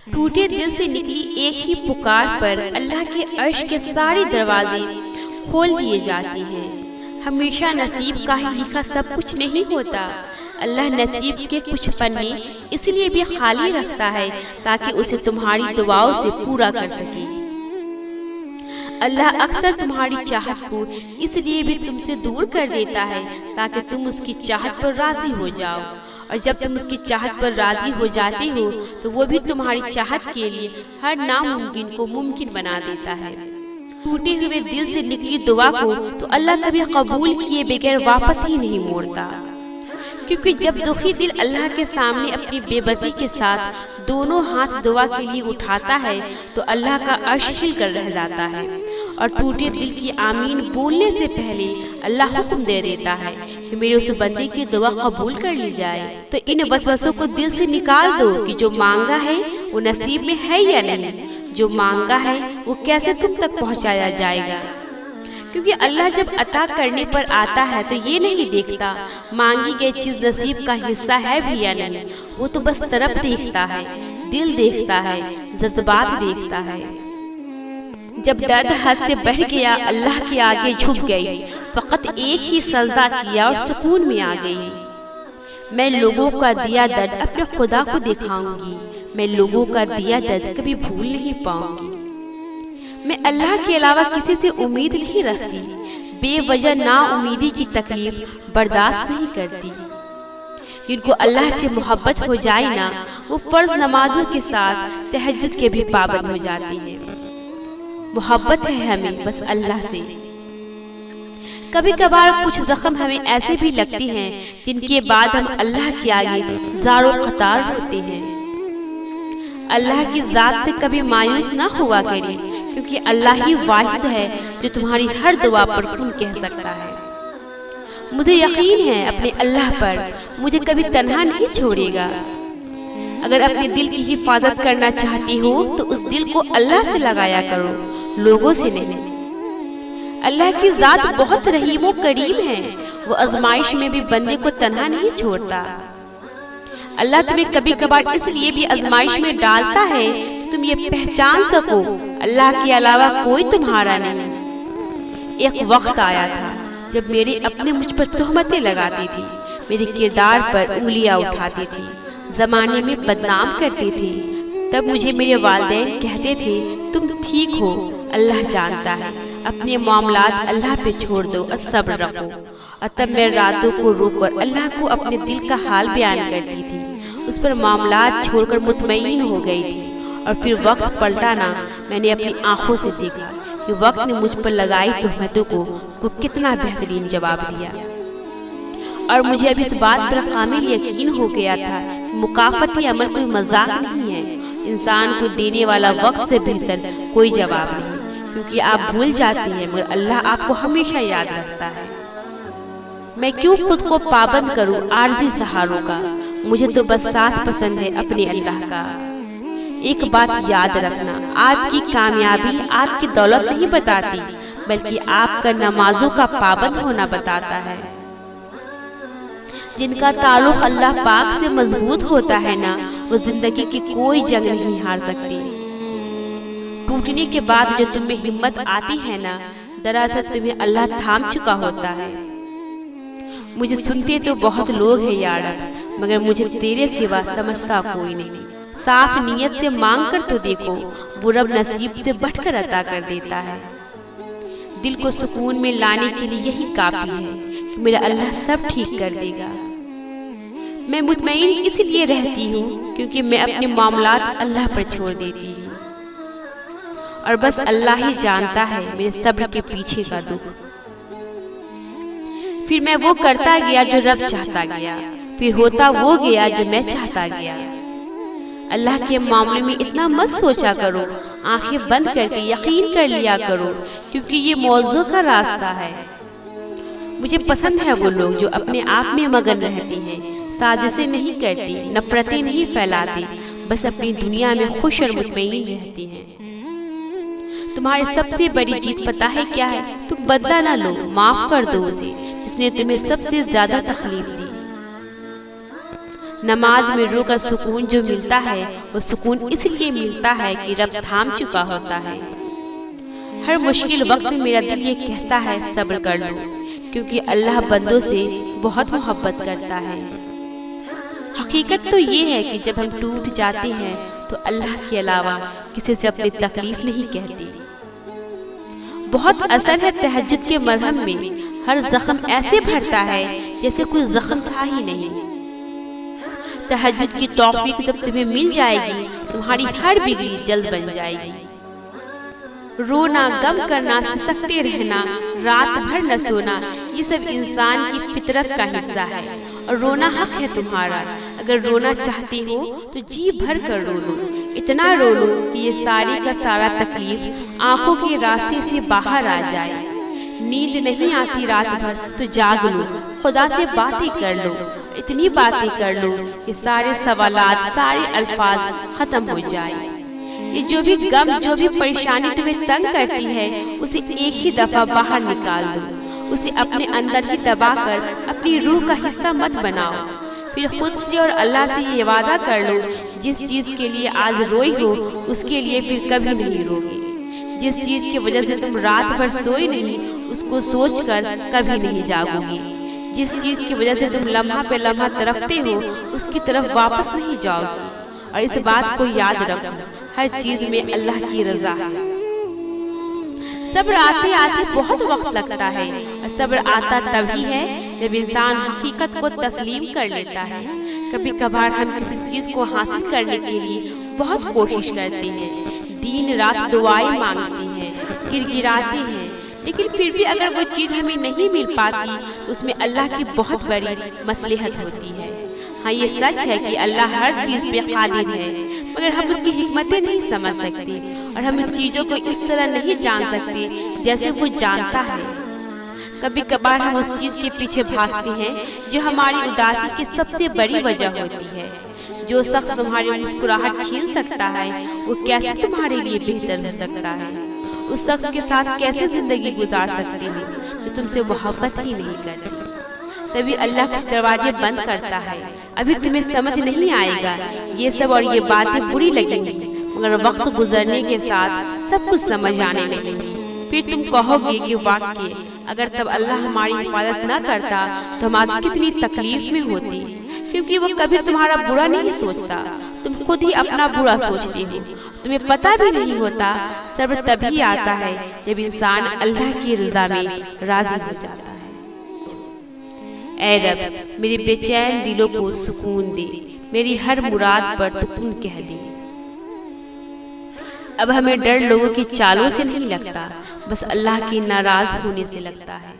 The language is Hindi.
टूटे दिल से निकली एक ही पुकार पर अल्लाह के अर्श के सारे दरवाजे खोल दिए जाते हैं। हमेशा नसीब का ही लिखा सब कुछ नहीं होता। अल्लाह नसीब के कुछ पन्ने इसलिए भी खाली रखता है ताकि उसे तुम्हारी दुआओं से पूरा कर सके। अल्लाह अक्सर तुम्हारी चाहत को इसलिए भी तुमसे दूर कर देता है ताकि तुम उसकी चाहत पर राजी हो जाओ, और जब तुम उसकी चाहत पर राजी हो जाते हो तो वो भी तुम्हारी चाहत के लिए हर नामुमकिन को मुमकिन बना देता है। टूटे हुए दिल से निकली दुआ को तो अल्लाह कभी कबूल किए बगैर वापस ही नहीं मोड़ता, क्योंकि जब दुखी दिल अल्लाह के सामने अपनी बेबसी के साथ दोनों हाथ दुआ के लिए उठाता है तो अल्लाह का अर्श हिल कर रह जाता है, और टूटे दिल की आमीन बोलने से पहले अल्लाह हुक्म दे देता है कि मेरे उस बंदे की दुआ कबूल कर ली जाए। तो इन वसवसों को दिल से निकाल दो कि जो मांगा है वो नसीब में है या नहीं, जो मांगा है वो कैसे तुम तक पहुँचाया जाएगा। क्योंकि अल्लाह जब अता करने पर आता है तो ये नहीं देखता मांगी गई चीज नसीब का हिस्सा है भी या नहीं, वो तो बस तरफ देखता है, दिल देखता है, जज्बात देखता है। जब दर्द हद से बढ़ गया अल्लाह के आगे झुक गई, फकत एक ही सजदा किया और सुकून में आ गई। मैं लोगों का दिया दर्द अपने खुदा को दिखाऊंगी, मैं लोगों का दिया दर्द कभी भूल नहीं पाऊंगी। मैं अल्लाह के अलावा किसी से उम्मीद नहीं रखती, बेवजह नाउमीदी की तकलीफ बर्दाश्त नहीं करती। जिनको अल्लाह से मोहब्बत हो जाए ना, वो फर्ज नमाजों के साथ तहज्जुद के भी पाबंद हो जाती हैं। मोहब्बत है हमें बस अल्लाह से। कभी कभार कुछ जख्म हमें ऐसे भी लगती हैं जिनके बाद हम अल्लाह के आगे ज़ारो क़तार होते हैं। अल्लाह की ज़ात से कभी मायूस ना हुआ करें, क्योंकि अल्लाह ही वाहिद है जो तुम्हारी हर दुआ पर कुन कह सकता है। मुझे यकीन है अपने अल्लाह पर, मुझे कभी तन्हा नहीं छोड़ेगा। अगर अपने दिल की हिफाजत करना चाहती हो तो उस दिल को अल्लाह से लगाया करो, लोगों से नहीं। अल्लाह की ज़ात बहुत रहीम व करीम है, वो आजमाइश में भी बंदे को तन्हा नहीं छोड़ता। अल्लाह तुम्हें कभी कभार इसलिए भी आजमाइश में डालता है कि तुम ये पहचान सको अल्लाह के अलावा कोई तुम्हारा नहीं। एक वक्त आया था जब मेरे अपने मुझ पर तोहमतें लगाती थी, मेरे किरदार पर उंगलियां उठाती थी, जमाने में बदनाम करती थी। तब मुझे मेरे वालिदैन कहते थे तुम ठीक हो, अल्लाह जानता है, अपने मामलात अल्लाह पे छोड़ दो और सब्र रखो। और तब मैं रातों को रोकर अल्लाह को अपने दिल का हाल बयान करती थी, उस पर मामलात छोड़कर मुतमईन हो गई थी। और फिर वक्त पलटा ना, मैंने अपनी आंखों से देखा कि वक्त ने मुझ पर लगाई तोहमतों को कितना बेहतरीन जवाब दिया। और मुझे अब इस बात पर कामिल यकीन हो गया था कि मुकाफती अमल कोई मजाक नहीं है। इंसान को देने वाला वक्त से बेहतर कोई जवाब नहीं, क्योंकि आप भूल जाते हैं मगर अल्लाह आपको हमेशा याद रखता है। मैं क्यों खुद को पाबंद करूं आर्जी सहारों का, मुझे तो बस साथ पसंद है अपने अल्लाह का। एक बात याद रखना, आपकी कामयाबी आपकी दौलत नहीं बताती, बल्कि आपका नमाजों का पाबंद होना बताता है। जिनका ताल्लुक अल्लाह पाक से मजबूत होता है ना, वो जिंदगी की कोई जंग नहीं हार सकती। टूटने के बाद जो तुम्हें हिम्मत आती है ना, दरअसल तुम्हें अल्लाह थाम चुका होता है। मुझे सुनते तो बहुत लोग हैं यार, मगर मुझे तेरे सिवा समझता कोई नहीं। साफ नीयत से मांग कर तो देखो, वो रब नसीब से बढ़कर अता कर देता है। दिल को सुकून में लाने के लिए यही काफी है कि मेरा अल्लाह सब ठीक कर देगा। मैं मुतमईन इसलिए रहती हूँ क्योंकि मैं अपने मामलात अल्लाह पर छोड़ देती हूँ, और बस अल्लाह ही जानता है मेरे सब्र के पीछे का दुख। फिर मैं वो करता गया जो रब चाहता गया, फिर होता वो गया जो मैं चाहता गया। अल्लाह के मामले में इतना मत सोचा करो, आंखें बंद करके यकीन कर लिया करो, क्योंकि ये मौजू का रास्ता है। मुझे पसंद है वो लोग जो अपने आप में मगन रहती हैं, साजिशें नहीं करती, नफरतें नहीं फैलाती, बस अपनी दुनिया में खुश और मुतमईन रहती हैं। तुम्हारी सबसे बड़ी जीत पता है क्या है? तुम बदला ना लो, माफ कर दो उसे जिसने तुम्हें सबसे ज्यादा तकलीफ दी। नमाज में रोकर सुकून जो मिलता है वो सुकून इसलिए मिलता है कि रब थाम चुका होता है। हर मुश्किल वक्त में मेरा दिल ये कहता है सब्र कर लो, क्योंकि अल्लाह बंदों से बहुत मोहब्बत करता है। हकीकत तो ये है कि जब हम टूट जाते हैं तो अल्लाह के अलावा किसी से अपनी तकलीफ नहीं कहते। बहुत असर है तहज्जुद के मरहम में, हर जख्म ऐसे भरता है जैसे कोई जख्म था ही नहीं। तहज्जुद की तौफीक जब तुम्हें मिल जाएगी, तुम्हारी हर बिगड़ी जल्द बन जाएगी। रोना, गम करना, सिसकते रहना, रात भर न सोना, ये सब इंसान की फितरत का हिस्सा है और रोना हक है तुम्हारा। अगर रोना चाहते हो तो जी भर कर रो लो, इतना रो लो कि ये सारी का सारा तकलीफ आंखों के रास्ते से बाहर आ जाए। नींद नहीं आती रात भर तो जाग लो, खुदा से बातें कर लो, इतनी बातें कर लो कि सारे सवालात, सारे अल्फाज खत्म हो जाए। ये जो भी गम, जो भी परेशानी तुम्हें तंग करती है, उसे एक ही दफा बाहर निकाल दो, उसे अपने अंदर ही दबा कर अपनी रूह का हिस्सा मत बनाओ। फिर खुद से और अल्लाह से ये वादा कर लो, जिस चीज के लिए आज रोई हो उसके लिए फिर कभी नहीं रोगे। जिस चीज की वजह से तुम रात भर सोई नहीं, उसको सोचकर कभी नहीं जागोगी। जिस चीज की वजह से तुम लम्हा पे लम्हा तड़पते हो, उसकी तरफ वापस नहीं जाओगी। और इस बात को याद रखो, हर चीज में अल्लाह की रजा है। सब्र आते आते बहुत वक्त लगता है और सब्र आता तभी है जब इंसान हकीकत को तस्लीम कर लेता है। कभी कभार हम किसी चीज को हासिल करने के लिए बहुत कोशिश करते हैं, दिन रात दुआएं मांगते हैं, गिड़गिड़ाते हैं, लेकिन फिर भी अगर वो चीज हमें नहीं मिल पाती तो उसमें अल्लाह की बहुत बड़ी मसलहत होती है। हाँ, ये सच है कि अल्लाह हर चीज पे कादिर है, मगर हम उसकी हिकमतें नहीं समझ सकते और हम उस चीजों को इस तरह नहीं जान सकते जैसे वो जानता है। कभी कभार हम उस चीज के पीछे भागते हैं जो हमारी उदासी की सबसे बड़ी वजह होती है। जो शख्स तुम्हारी मुस्कुराहट छीन सकता है, वो कैसे तुम्हारे लिए बेहतर हो सकता है? उस शख्स के साथ कैसे जिंदगी गुजार सकते हैं जो तुमसे मोहब्बत ही नहीं करती? तभी अल्लाह कुछ दरवाजे बंद करता है। अभी तुम्हें समझ नहीं आएगा ये सब और ये बातें बुरी लगेंगी, मगर वक्त गुजरने के साथ सब कुछ समझ आने लगेगी। फिर तुम कहोगे कि वाकई अगर तब अल्लाह हमारी हिफाजत न करता तो हम आज कितनी तकलीफ में होती, क्योंकि वो कभी तुम्हारा बुरा नहीं सोचता, तुम खुद ही अपना बुरा सोचते हो। तुम्हें पता भी नहीं होता। सब्र तभी आता है जब इंसान अल्लाह की रज़ा में राजी हो जाता है। ऐ रब, मेरे बेचैन दिलों को सुकून दे, मेरी हर मुराद पर तो तुम कह दे। अब हमें डर लोगों की चालों से नहीं लगता, बस अल्लाह के नाराज होने से लगता है।